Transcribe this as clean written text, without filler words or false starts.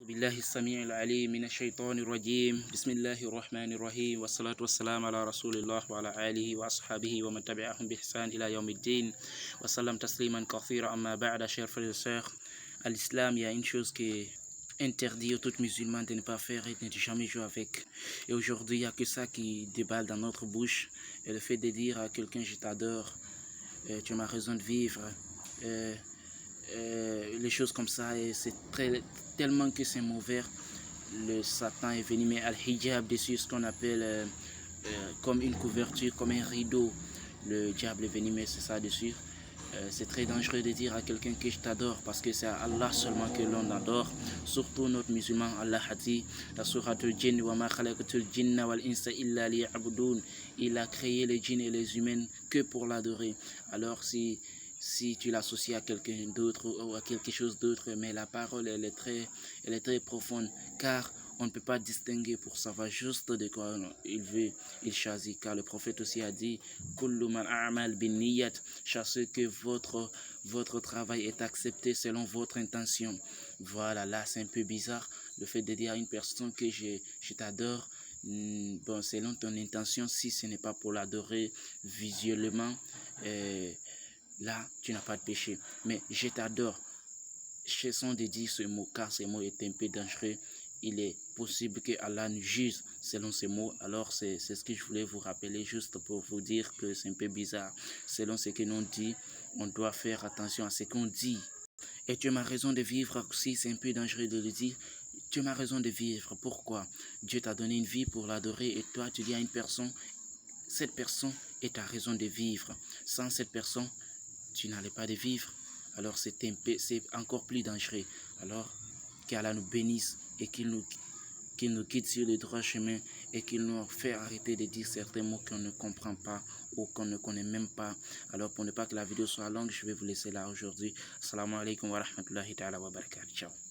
بالله السميع العليم من الشيطان الرجيم بسم الله الرحمن الرحيم والصلاة والسلام على رسول الله وعلى آله وأصحابه ومن تبعهم بإحسان إلى يوم الدين وسلم تسليما كثيرا أما بعد. Chers frères et sœurs, à l'islam il y a une chose qui est interdit aux tout musulmans de ne pas faire et de ne jamais jouer avec. Et aujourd'hui il n'y a que ça qui déballe dans notre bouche, et le fait de dire à quelqu'un je t'adore, tu as ma raison de vivre, les choses comme ça, et c'est tellement que c'est mauvais. Le Satan est venu mettre al-hijab dessus, ce qu'on appelle comme une couverture, comme un rideau. Le diable est venu mettre ça dessus. C'est très dangereux de dire à quelqu'un que je t'adore, parce que c'est à Allah seulement que l'on adore. Surtout notre musulman, Allah a dit la sourate al-Jinn wa ma khalaqatul jinna wal insa illa liya'budun. Il a créé les djinns et les humains que pour l'adorer. Alors si tu l'associes à quelqu'un d'autre ou à quelque chose d'autre, mais la parole elle est très profonde, car on ne peut pas distinguer pour savoir juste de quoi il choisit, car le prophète aussi a dit kullu man a'mal bin niyat, chaque que votre travail est accepté selon votre intention. Voilà, là c'est un peu bizarre le fait de dire à une personne que je t'adore. Bon, selon ton intention, si ce n'est pas pour l'adorer visuellement, là tu n'as pas de péché. Mais je t'adore, cessons de dire ce mot, car ce mot est un peu dangereux. Il est possible que Allah nous juge selon ces mots. Alors c'est ce que je voulais vous rappeler, juste pour vous dire que c'est un peu bizarre. Selon ce que l'on dit, on doit faire attention à ce qu'on dit. Et tu as ma raison de vivre aussi, c'est un peu dangereux de le dire. Tu as ma raison de vivre. Pourquoi? Dieu t'a donné une vie pour l'adorer, et toi tu dis à une personne, cette personne est ta raison de vivre. Sans cette personne, tu n'allais pas de vivre. Alors c'est encore plus dangereux. Alors qu'Allah nous bénisse et qu'il nous guide sur le droit chemin, et qu'il nous fait arrêter de dire certains mots qu'on ne comprend pas ou qu'on ne connaît même pas. Alors pour ne pas que la vidéo soit longue, je vais vous laisser là aujourd'hui. Assalamu alaikum wa rahmatullahi ta'ala wa barakatuh. Ciao.